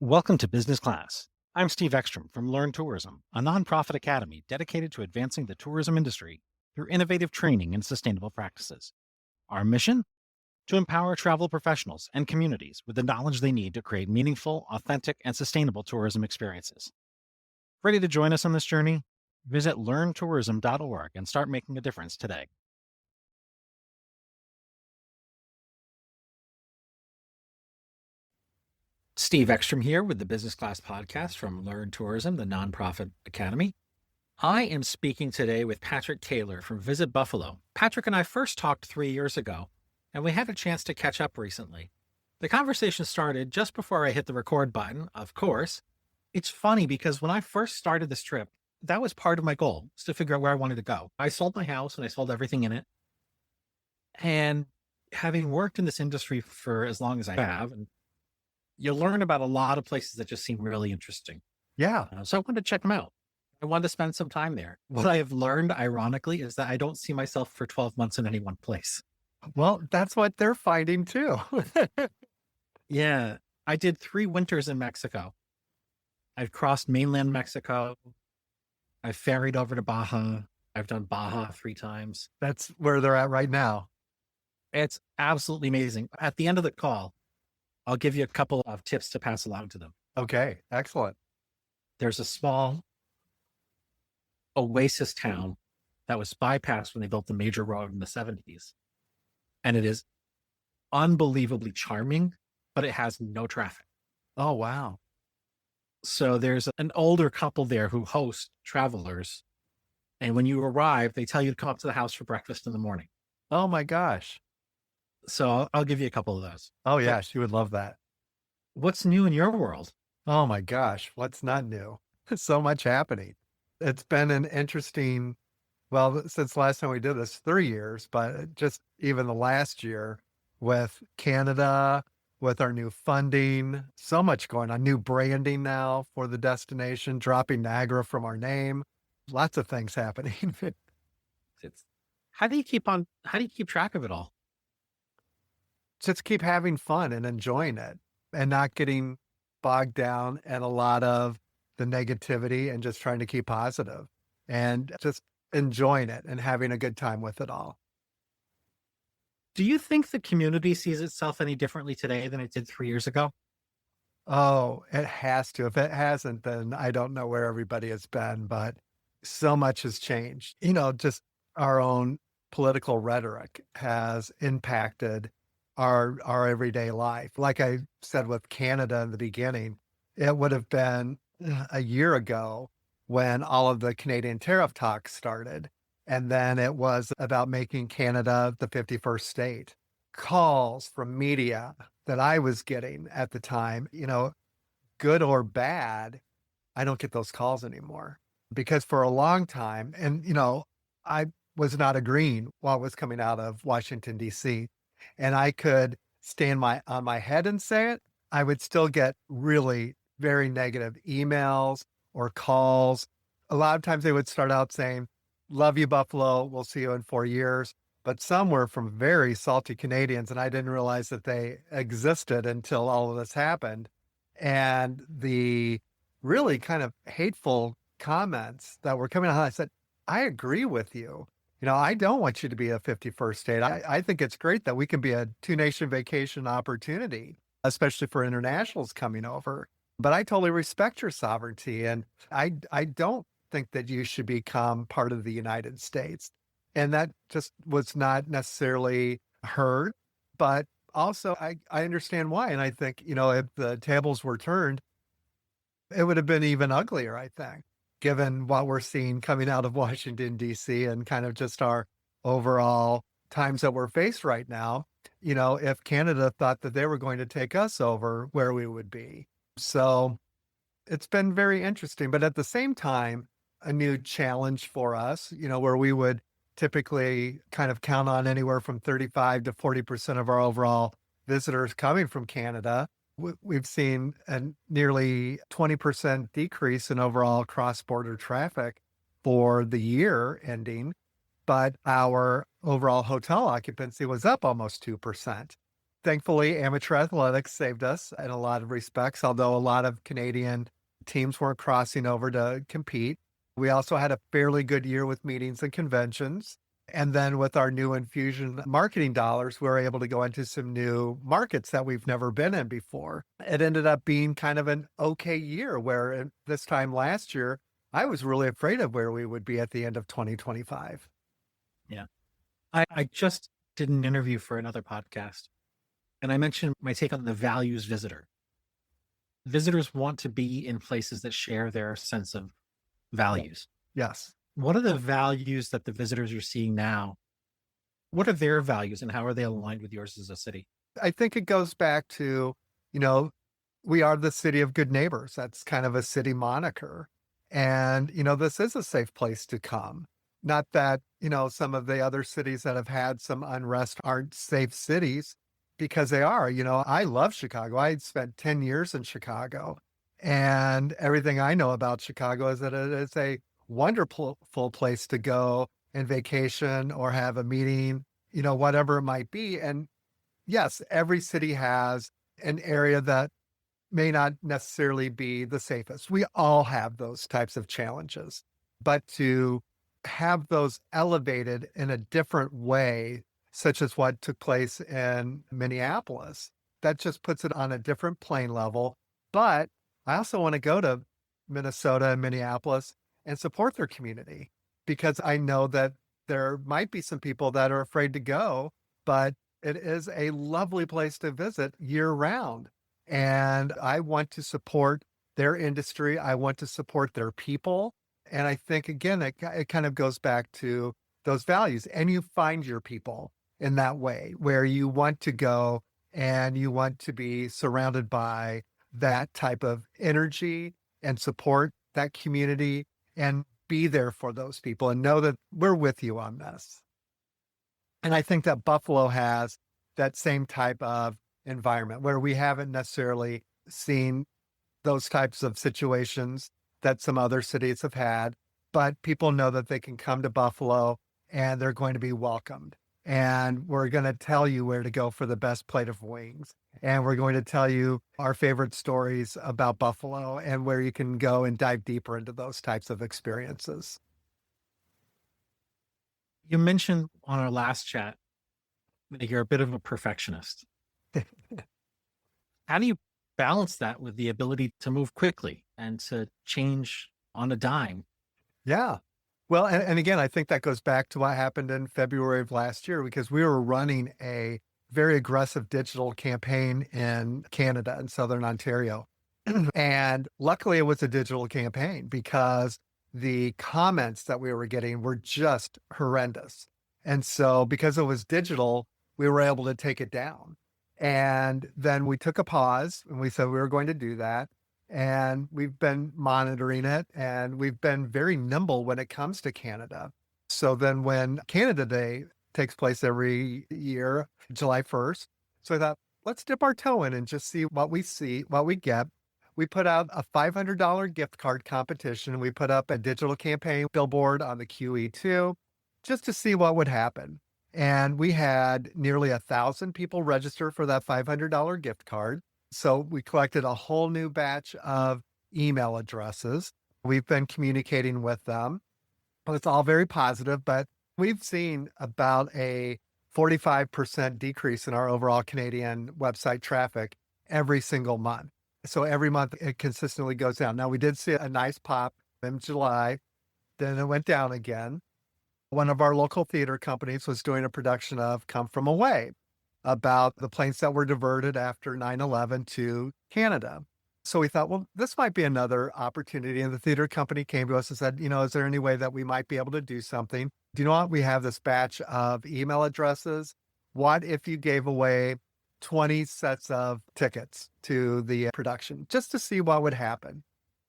Welcome to Business Class. I'm Steve Ekstrom from Learn Tourism, a nonprofit academy dedicated to advancing the tourism industry through innovative training and sustainable practices. Our mission? To empower travel professionals and communities with the knowledge they need to create meaningful, authentic, and sustainable tourism experiences. Ready to join us on this journey? Visit learntourism.org and start making a difference today. Steve Ekstrom here with the Business Class podcast from Learn Tourism, the nonprofit academy. I am speaking today with Patrick Kaler from Visit Buffalo. Patrick and I first talked 3 years ago, and we had a chance to catch up recently. The conversation started just before I hit the record button, of course. It's funny because when I first started this trip, that was part of my goal, was to figure out where I wanted to go. I sold my house and I sold everything in it. And having worked in this industry for as long as I have, and you learn about a lot of places that just seem really interesting. Yeah. So I wanted to check them out. I wanted to spend some time there. What I have learned, ironically, is that I don't see myself for 12 months in any one place. Well, that's what they're finding too. Yeah. I did 3 winters in Mexico. I've crossed mainland Mexico. I've ferried over to Baja. I've done Baja 3 times. That's where they're at right now. It's absolutely amazing. At the end of the call, I'll give you a couple of tips to pass along to them. Okay. Excellent. There's a small oasis town that was bypassed when they built the major road in the 70s. And it is unbelievably charming, but it has no traffic. Oh, wow. So there's an older couple there who host travelers. And when you arrive, they tell you to come up to the house for breakfast in the morning. Oh my gosh. So I'll give you a couple of those. Oh yeah. She would love that. What's new in your world? Oh my gosh. What's not new? So much happening. It's been an interesting, well, since last time we did this, 3 years, but just even the last year with Canada, with our new funding, so much going on, new branding now for the destination, dropping Niagara from our name, lots of things happening. It's, how do you keep track of it all? Just keep having fun and enjoying it and not getting bogged down in a lot of the negativity and just trying to keep positive and just enjoying it and having a good time with it all. Do you think the community sees itself any differently today than it did 3 years ago? Oh, it has to. If it hasn't, then I don't know where everybody has been, but so much has changed. Just our own political rhetoric has impacted our everyday life. Like I said with Canada in the beginning, it would have been a year ago when all of the Canadian tariff talks started. And then it was about making Canada the 51st state. Calls from media that I was getting at the time, good or bad, I don't get those calls anymore. Because for a long time, and, I was not agreeing what was coming out of Washington, D.C., and I could stand on my head and say it, I would still get really very negative emails or calls. A lot of times they would start out saying, "Love you, Buffalo. We'll see you in 4 years." But some were from very salty Canadians, and I didn't realize that they existed until all of this happened. And the really kind of hateful comments that were coming out, I said, I agree with you. I don't want you to be a 51st state. I think it's great that we can be a two-nation vacation opportunity, especially for internationals coming over. But I totally respect your sovereignty. And I don't think that you should become part of the United States. And that just was not necessarily heard, but also I understand why. And I think, if the tables were turned, it would have been even uglier, I think, given what we're seeing coming out of Washington, D.C. and kind of just our overall times that we're faced right now. If Canada thought that they were going to take us over, where we would be. So it's been very interesting, but at the same time, a new challenge for us, where we would typically kind of count on anywhere from 35 to 40% of our overall visitors coming from Canada. We've seen a nearly 20% decrease in overall cross-border traffic for the year ending, but our overall hotel occupancy was up almost 2%. Thankfully, amateur athletics saved us in a lot of respects, although a lot of Canadian teams weren't crossing over to compete. We also had a fairly good year with meetings and conventions. And then with our new infusion marketing dollars, we were able to go into some new markets that we've never been in before. It ended up being kind of an okay year where this time last year, I was really afraid of where we would be at the end of 2025. Yeah. I just did an interview for another podcast, and I mentioned my take on the values visitor. Visitors want to be in places that share their sense of Yeah. values. Yes. What are the values that the visitors are seeing now? What are their values and how are they aligned with yours as a city? I think it goes back to, you know, we are the city of good neighbors. That's kind of a city moniker. And, this is a safe place to come. Not that, some of the other cities that have had some unrest aren't safe cities because they are. I love Chicago. I spent 10 years in Chicago. And everything I know about Chicago is that it is a wonderful place to go and vacation or have a meeting, whatever it might be. And yes, every city has an area that may not necessarily be the safest. We all have those types of challenges, but to have those elevated in a different way, such as what took place in Minneapolis, that just puts it on a different plane level. But I also want to go to Minnesota and Minneapolis and support their community because I know that there might be some people that are afraid to go, but it is a lovely place to visit year round. And I want to support their industry. I want to support their people. And I think, again, it kind of goes back to those values. And you find your people in that way where you want to go and you want to be surrounded by that type of energy and support that community and be there for those people and know that we're with you on this. And I think that Buffalo has that same type of environment where we haven't necessarily seen those types of situations that some other cities have had, but people know that they can come to Buffalo and they're going to be welcomed. And we're going to tell you where to go for the best plate of wings. And we're going to tell you our favorite stories about Buffalo and where you can go and dive deeper into those types of experiences. You mentioned on our last chat that you're a bit of a perfectionist. How do you balance that with the ability to move quickly and to change on a dime? Yeah. Well, and again, I think that goes back to what happened in February of last year because we were running a very aggressive digital campaign in Canada and Southern Ontario. And luckily, it was a digital campaign because the comments that we were getting were just horrendous. And so, because it was digital, we were able to take it down. And then we took a pause and we said we were going to do that. And we've been monitoring it and we've been very nimble when it comes to Canada. So then when Canada Day takes place every year, July 1st, so I thought, let's dip our toe in and just see, what we get. We put out a $500 gift card competition. We put up a digital campaign billboard on the QE2 just to see what would happen. And we had nearly 1,000 people register for that $500 gift card. So we collected a whole new batch of email addresses. We've been communicating with them. It's all very positive, but we've seen about a 45% decrease in our overall Canadian website traffic every single month. So every month it consistently goes down. Now we did see a nice pop in July, then it went down again. One of our local theater companies was doing a production of Come From Away about the planes that were diverted after 9/11 to Canada. So we thought, well, this might be another opportunity. And the theater company came to us and said, is there any way that we might be able to do something? Do you know what? We have this batch of email addresses. What if you gave away 20 sets of tickets to the production just to see what would happen?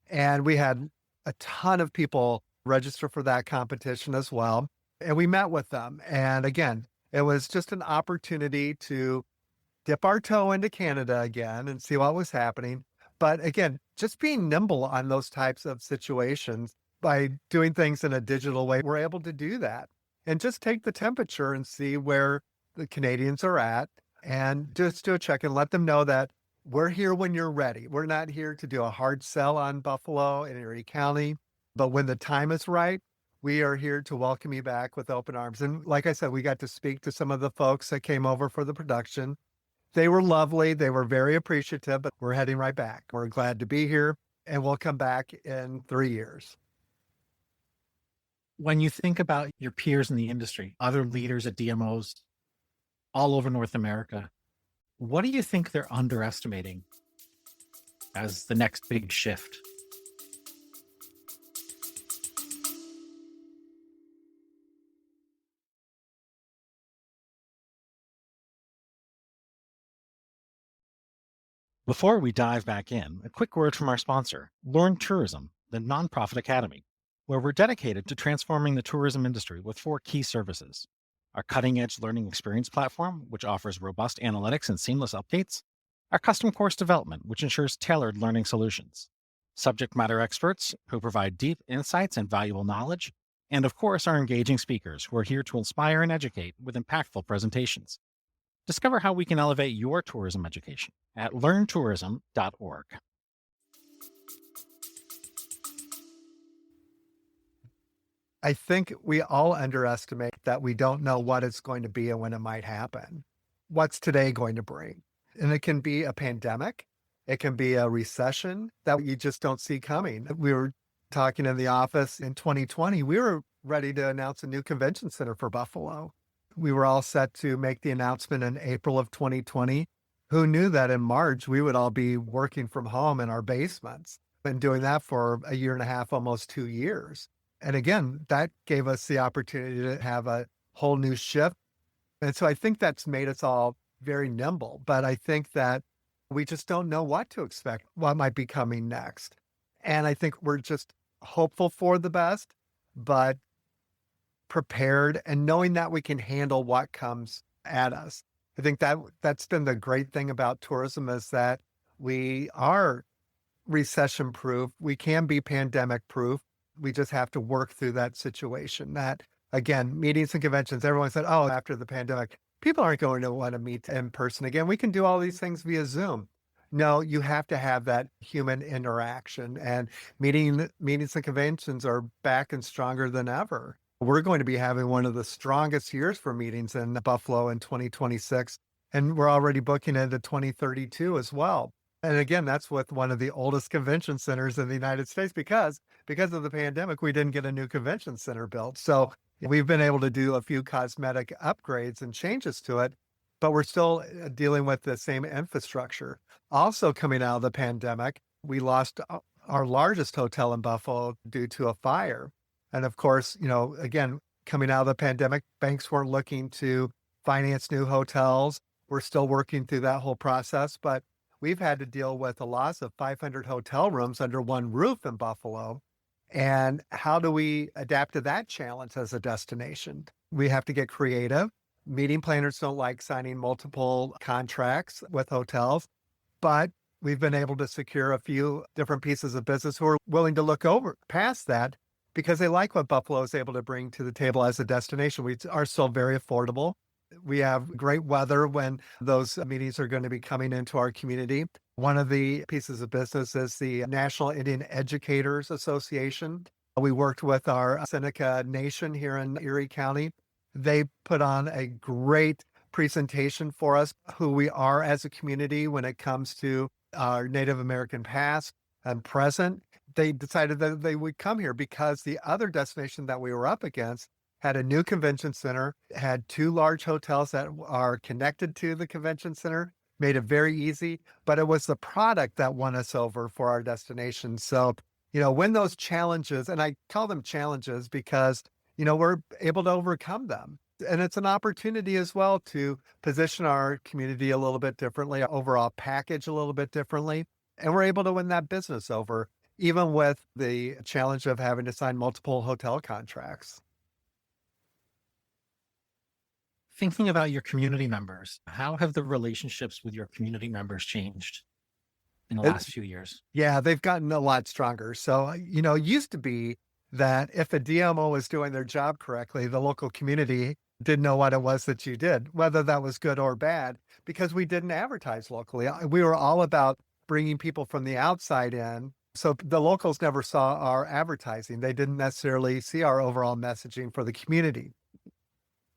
And we had a ton of people register for that competition as well. And we met with them. And again, it was just an opportunity to dip our toe into Canada again and see what was happening. But again, just being nimble on those types of situations by doing things in a digital way, we're able to do that and just take the temperature and see where the Canadians are at and just do a check and let them know that we're here when you're ready. We're not here to do a hard sell on Buffalo and Erie County, but when the time is right, we are here to welcome you back with open arms. And like I said, we got to speak to some of the folks that came over for the production. They were lovely. They were very appreciative, but we're heading right back. We're glad to be here, and we'll come back in 3 years. When you think about your peers in the industry, other leaders at DMOs all over North America, what do you think they're underestimating as the next big shift? Before we dive back in, a quick word from our sponsor, Learn Tourism, the nonprofit academy, where we're dedicated to transforming the tourism industry with 4 key services: our cutting edge learning experience platform, which offers robust analytics and seamless updates, our custom course development, which ensures tailored learning solutions, subject matter experts who provide deep insights and valuable knowledge, and of course, our engaging speakers who are here to inspire and educate with impactful presentations. Discover how we can elevate your tourism education at learntourism.org. I think we all underestimate that we don't know what it's going to be and when it might happen. What's today going to bring? And it can be a pandemic. It can be a recession that you just don't see coming. We were talking in the office in 2020. We were ready to announce a new convention center for Buffalo. We were all set to make the announcement in April of 2020. Who knew that in March, we would all be working from home in our basements? Been doing that for a year and a half, almost 2 years. And again, that gave us the opportunity to have a whole new shift. And so I think that's made us all very nimble. But I think that we just don't know what to expect, what might be coming next. And I think we're just hopeful for the best, but prepared and knowing that we can handle what comes at us. I think that that's been the great thing about tourism is that we are recession proof. We can be pandemic proof. We just have to work through that situation. That again, meetings and conventions, everyone said, oh, after the pandemic, people aren't going to want to meet in person again. We can do all these things via Zoom. No, you have to have that human interaction, and meetings and conventions are back and stronger than ever. We're going to be having one of the strongest years for meetings in Buffalo in 2026, and we're already booking into 2032 as well. And again, that's with one of the oldest convention centers in the United States because of the pandemic, we didn't get a new convention center built. So we've been able to do a few cosmetic upgrades and changes to it, but we're still dealing with the same infrastructure. Also coming out of the pandemic, we lost our largest hotel in Buffalo due to a fire. And of course, again, coming out of the pandemic, banks weren't looking to finance new hotels. We're still working through that whole process, but we've had to deal with a loss of 500 hotel rooms under one roof in Buffalo. And how do we adapt to that challenge as a destination? We have to get creative. Meeting planners don't like signing multiple contracts with hotels, but we've been able to secure a few different pieces of business who are willing to look over past that because they like what Buffalo is able to bring to the table as a destination. We are still very affordable. We have great weather when those meetings are going to be coming into our community. One of the pieces of business is the National Indian Educators Association. We worked with our Seneca Nation here in Erie County. They put on a great presentation for us, who we are as a community when it comes to our Native American past and present. They decided that they would come here because the other destination that we were up against had a new convention center, had 2 large hotels that are connected to the convention center, made it very easy, but it was the product that won us over for our destination. So, when those challenges, and I call them challenges because, we're able to overcome them. And it's an opportunity as well to position our community a little bit differently, overall package a little bit differently. And we're able to win that business over, even with the challenge of having to sign multiple hotel contracts. Thinking about your community members, how have the relationships with your community members changed in the It- last few years? yeah, they've gotten a lot stronger. So, it used to be that if a DMO was doing their job correctly, the local community didn't know what it was that you did, whether that was good or bad, because we didn't advertise locally. We were all about bringing people from the outside in. So the locals never saw our advertising. They didn't necessarily see our overall messaging for the community.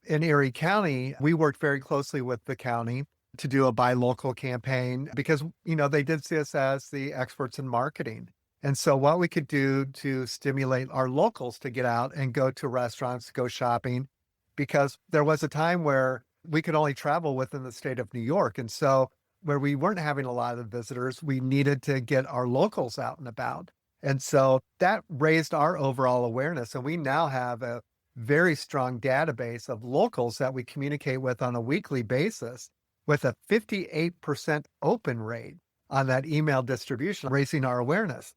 In Erie County, we worked very closely with the county to do a buy local campaign because, they did see us as the experts in marketing. And so what we could do to stimulate our locals to get out and go to restaurants, go shopping, because there was a time where we could only travel within the state of New York. And so where we weren't having a lot of visitors, we needed to get our locals out and about. And so that raised our overall awareness. And we now have a very strong database of locals that we communicate with on a weekly basis with a 58% open rate on that email distribution, raising our awareness.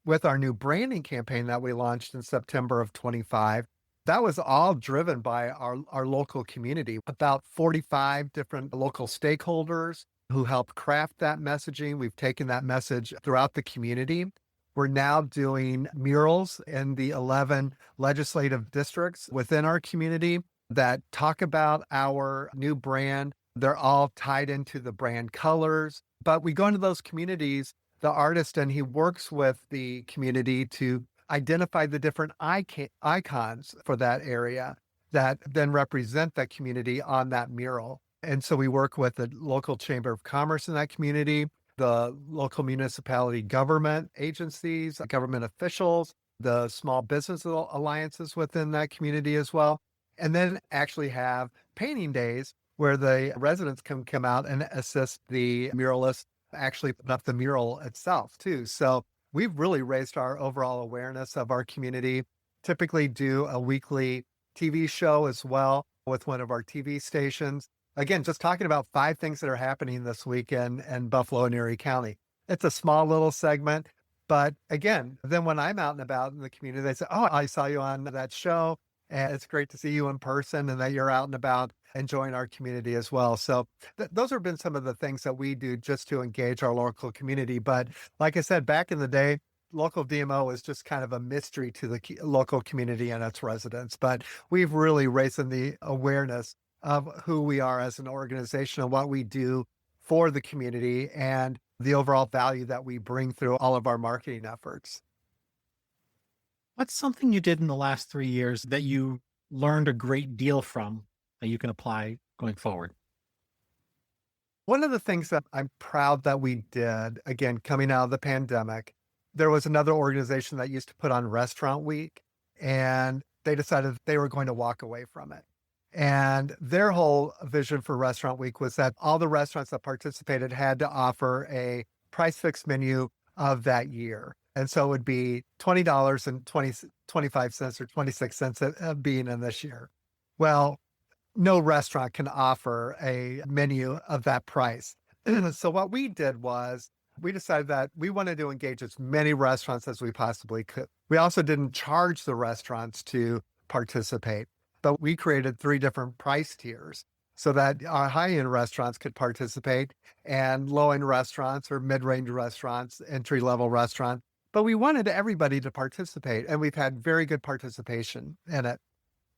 With our new branding campaign that we launched in September of 25, that was all driven by our local community, about 45 different local stakeholders who helped craft that messaging. We've taken that message throughout the community. We're now doing murals in the 11 legislative districts within our community that talk about our new brand. They're all tied into the brand colors, but we go into those communities, the artist, and he works with the community to identify the different icons for that area that then represent that community on that mural. And so we work with the local chamber of commerce in that community, the local municipality government agencies, government officials, the small business alliances within that community as well. And then actually have painting days where the residents can come out and assist the muralists actually put up the mural itself too. So we've really raised our overall awareness of our community. Typically do a weekly TV show as well with one of our TV stations. Again, just talking about 5 things that are happening this weekend in Buffalo and Erie County. It's a small little segment, but again, then when I'm out and about in the community, they say, "Oh, I saw you on that show, and it's great to see you in person and that you're out and about enjoying our community as well." So those have been some of the things that we do just to engage our local community. But like I said, back in the day, local DMO is just kind of a mystery to the local community and its residents. But we've really raised the awareness of who we are as an organization and what we do for the community and the overall value that we bring through all of our marketing efforts. What's something you did in the last 3 years that you learned a great deal from that you can apply going forward? One of the things that I'm proud that we did, again, coming out of the pandemic, there was another organization that used to put on Restaurant Week, and they decided they were going to walk away from it. And their whole vision for Restaurant Week was that all the restaurants that participated had to offer a price fixed menu of that year. And so it would be $20 and 25 cents or 26 cents being in this year. Well, no restaurant can offer a menu of that price. So what we did was we decided that we wanted to engage as many restaurants as we possibly could. We also didn't charge the restaurants to participate, but we created 3 different price tiers so that our high-end restaurants could participate and low-end restaurants or mid-range restaurants, entry-level restaurants. But we wanted everybody to participate, and we've had very good participation in it.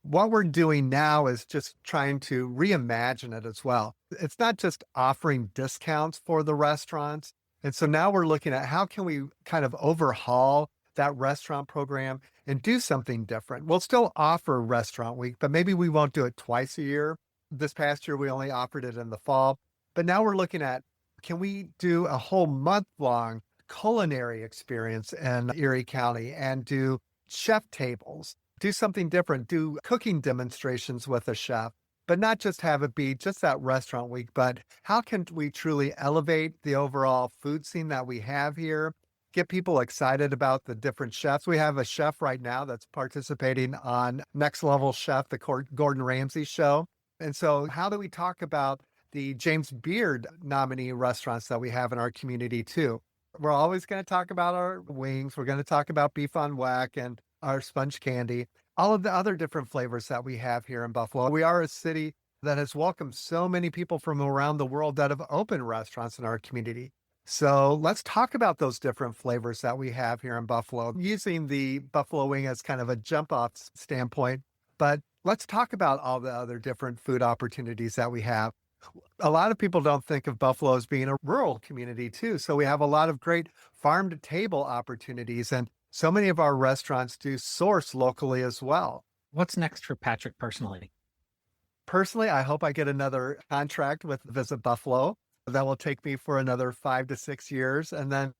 What we're doing now is just trying to reimagine it as well. It's not just offering discounts for the restaurants. And so now we're looking at how can we kind of overhaul that restaurant program and do something different. We'll still offer Restaurant Week, but maybe we won't do it twice a year. This past year, we only offered it in the fall. But now we're looking at, can we do a whole month-long culinary experience in Erie County and do chef tables, do something different, do cooking demonstrations with a chef, but not just have it be just that Restaurant Week, but how can we truly elevate the overall food scene that we have here, get people excited about the different chefs. We have a chef right now that's participating on Next Level Chef, the Gordon Ramsay show. And so how do we talk about the James Beard nominee restaurants that we have in our community too? We're always going to talk about our wings. We're going to talk about beef on whack and our sponge candy, all of the other different flavors that we have here in Buffalo. We are a city that has welcomed so many people from around the world that have opened restaurants in our community. So let's talk about those different flavors that we have here in Buffalo, using the buffalo wing as kind of a jump off standpoint. But let's talk about all the other different food opportunities that we have. A lot of people don't think of Buffalo as being a rural community too. So we have a lot of great farm to table opportunities. And so many of our restaurants do source locally as well. What's next for Patrick personally? Personally, I hope I get another contract with Visit Buffalo. That will take me for another 5 to 6 years. And then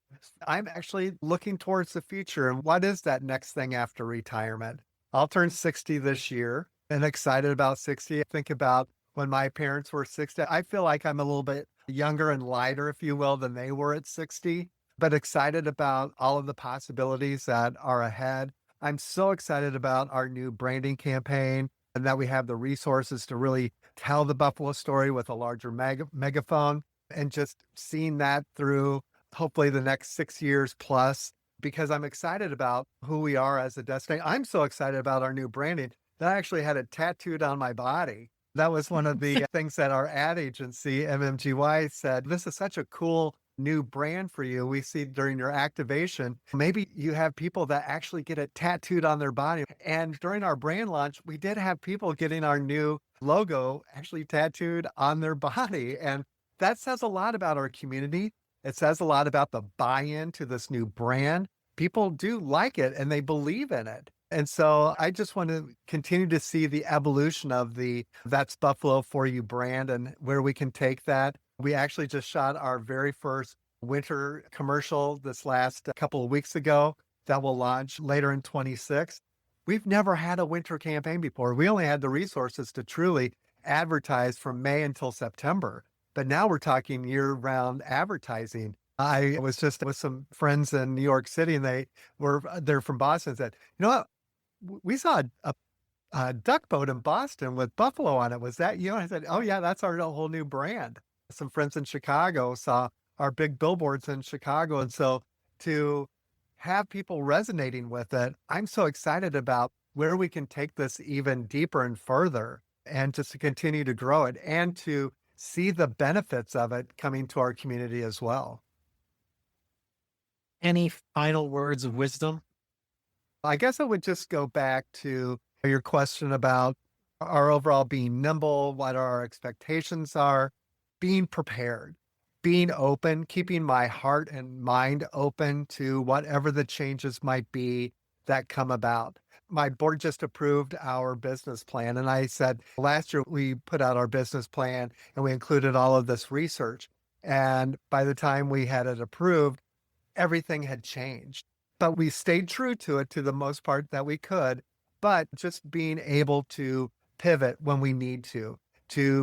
I'm actually looking towards the future. And what is that next thing after retirement? I'll turn 60 this year and excited about 60. Think about when my parents were 60. I feel like I'm a little bit younger and lighter, if you will, than they were at 60, but excited about all of the possibilities that are ahead. I'm so excited about our new branding campaign and that we have the resources to really tell the Buffalo story with a larger megaphone and just seeing that through hopefully the next 6 years plus, because I'm excited about who we are as a destination. I'm so excited about our new branding that I actually had it tattooed on my body. That was one of the things that our ad agency, MMGY, said, this is such a cool new brand for you. We see during your activation, maybe you have people that actually get it tattooed on their body. And during our brand launch, we did have people getting our new logo actually tattooed on their body. And that says a lot about our community. It says a lot about the buy-in to this new brand. People do like it and they believe in it. And so I just want to continue to see the evolution of the That's Buffalo for You brand and where we can take that. We actually just shot our very first winter commercial this last couple of weeks ago that will launch later in 26. We've never had a winter campaign before. We only had the resources to truly advertise from May until September. But now we're talking year-round advertising. I was just with some friends in New York City and they're from Boston and said, you know what? We saw a duck boat in Boston with buffalo on it. Was that you? And I said, oh yeah, that's our whole new brand. Some friends in Chicago saw our big billboards in Chicago. And so to have people resonating with it, I'm so excited about where we can take this even deeper and further and just to continue to grow it and to see the benefits of it coming to our community as well. Any final words of wisdom? I guess I would just go back to your question about our overall being nimble, what our expectations are, being prepared, being open, keeping my heart and mind open to whatever the changes might be that come about. My board just approved our business plan. And I said, last year we put out our business plan and we included all of this research. And by the time we had it approved, everything had changed. But we stayed true to it to the most part that we could, but just being able to pivot when we need to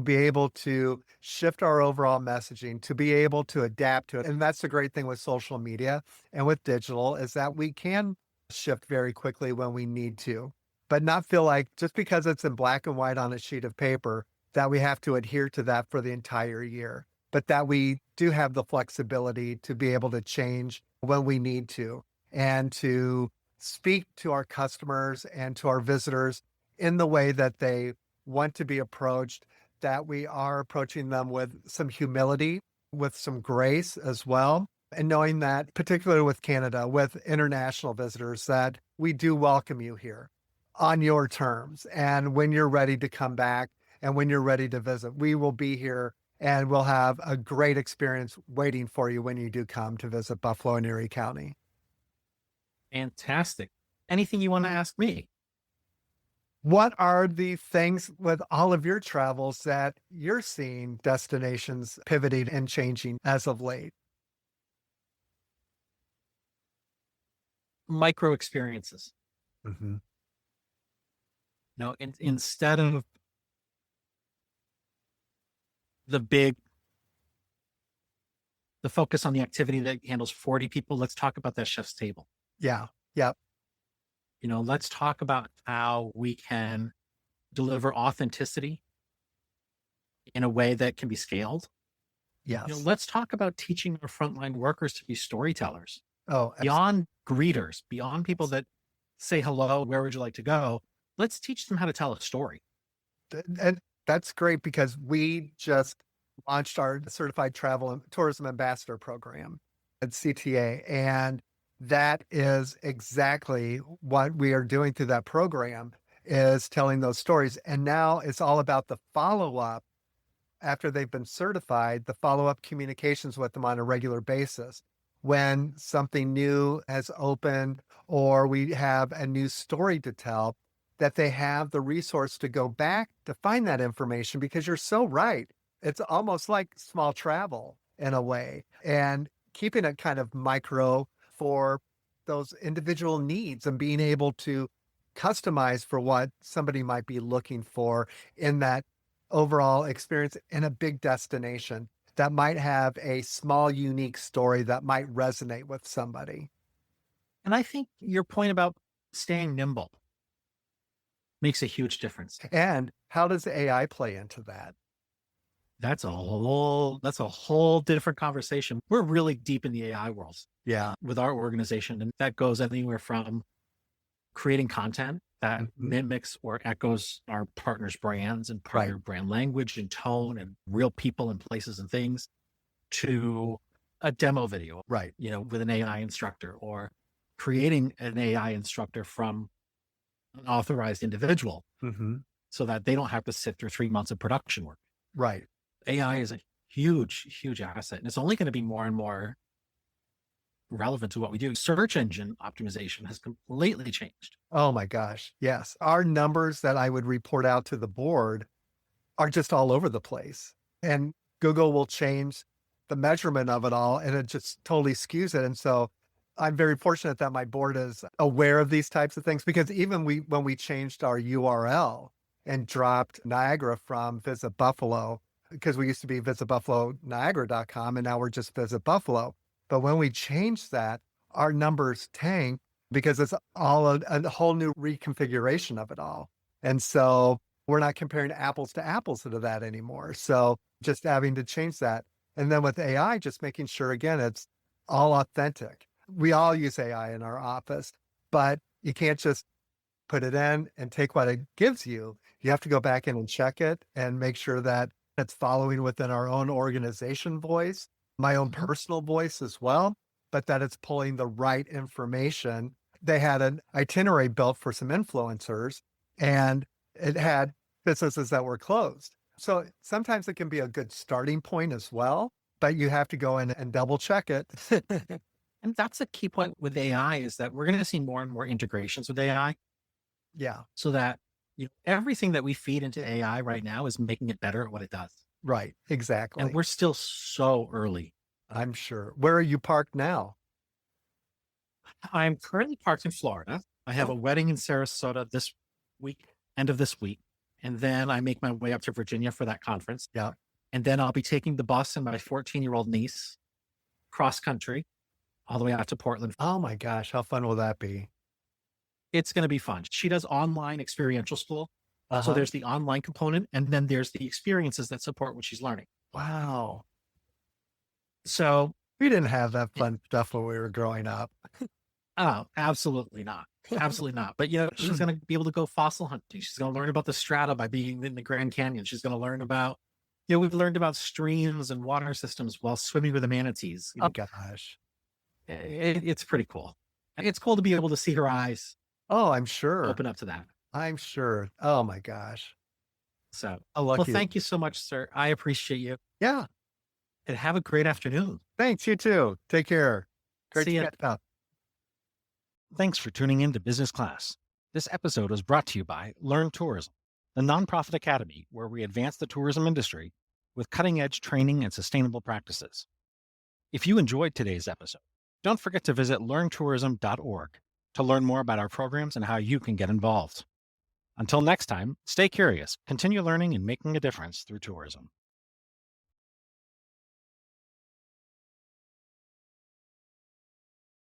be able to shift our overall messaging, to be able to adapt to it. And that's the great thing with social media and with digital is that we can shift very quickly when we need to, but not feel like just because it's in black and white on a sheet of paper that we have to adhere to that for the entire year, but that we do have the flexibility to be able to change when we need to and to speak to our customers and to our visitors in the way that they want to be approached, that we are approaching them with some humility, with some grace as well. And knowing that, particularly with Canada, with international visitors, that we do welcome you here on your terms. And when you're ready to come back and when you're ready to visit, we will be here and we'll have a great experience waiting for you when you do come to visit Buffalo and Erie County. Fantastic. Anything you want to ask me? What are the things with all of your travels that you're seeing destinations pivoting and changing as of late? Micro experiences. Mm-hmm. No, instead of the focus on the activity that handles 40 people, let's talk about that chef's table. Yeah. Yep. Let's talk about how we can deliver authenticity in a way that can be scaled. Yes. Let's talk about teaching our frontline workers to be storytellers. Oh, Beyond greeters, beyond people that say hello, where would you like to go? Let's teach them how to tell a story. and that's great because we just launched our Certified Travel and Tourism Ambassador program at CTA. And that is exactly what we are doing through that program is telling those stories. And now it's all about the follow-up after they've been certified, the follow-up communications with them on a regular basis. When something new has opened or we have a new story to tell, that they have the resource to go back to find that information because you're so right. It's almost like small travel in a way and keeping it kind of micro for those individual needs and being able to customize for what somebody might be looking for in that overall experience in a big destination that might have a small, unique story that might resonate with somebody. And I think your point about staying nimble makes a huge difference. And how does AI play into that? That's a whole different conversation. We're really deep in the AI world Yeah. with our organization, and that goes anywhere from creating content that mimics or echoes our partners' brands and partner brand language and tone and real people and places and things, to a demo video, Right. with an AI instructor, or creating an AI instructor from an authorized individual Hmm. so that they don't have to sit through 3 months of production work. Right. AI is a huge, huge asset, and it's only going to be more and more relevant to what we do. Search engine optimization has completely changed. Oh my gosh. Yes. Our numbers that I would report out to the board are just all over the place. And Google will change the measurement of it all and it just totally skews it. And so I'm very fortunate that my board is aware of these types of things because even when we changed our URL and dropped Niagara from Visit Buffalo, because we used to be visitbuffaloniagara.com and now we're just Visit Buffalo. But when we changed that, our numbers tanked because it's all a whole new reconfiguration of it all. And so we're not comparing apples to apples to that anymore. So just having to change that. And then with AI, just making sure, again, it's all authentic. We all use AI in our office, but you can't just put it in and take what it gives you. You have to go back in and check it and make sure that it's following within our own organization voice, my own personal voice as well, but that it's pulling the right information. They had an itinerary built for some influencers and it had businesses that were closed. So sometimes it can be a good starting point as well, but you have to go in and double check it. And that's a key point with AI, is that we're going to see more and more integrations with AI, Yeah, so that everything that we feed into AI right now is making it better at what it does. right. And Exactly. we're still so early. I'm sure. Where are you parked now? I'm currently parked in Florida. I have Oh, a wedding in Sarasota this week, end of this week. And then I make my way up to Virginia for that conference. yeah. And then I'll be taking the bus and my 14-year-old niece cross country all the way out to Portland. Oh my gosh, how fun will that be? It's going to be fun. She does online experiential school. So Uh-huh. there's the online component, and then there's the experiences that support what she's learning. Wow. So, We didn't have that fun stuff when we were growing up. oh, absolutely not. Absolutely not. But, she's going to be able to go fossil hunting. She's going to learn about the strata by being in the Grand Canyon. She's going to learn about, we've learned about streams and water systems while swimming with the manatees. Oh gosh. It's pretty cool. It's cool to be able to see her eyes Oh, I'm sure. open up to that. I'm sure. Oh my gosh. So, How well, lucky. thank you so much, sir. I appreciate you, Yeah. and have a great afternoon. Thanks. You too. Take care. Great See to ya. catch up. Thanks for tuning in to Business Class. This episode was brought to you by Learn Tourism, the nonprofit academy where we advance the tourism industry with cutting-edge training and sustainable practices. If you enjoyed today's episode, don't forget to visit learntourism.org to learn more about our programs and how you can get involved. Until next time, stay curious, continue learning, and making a difference through tourism.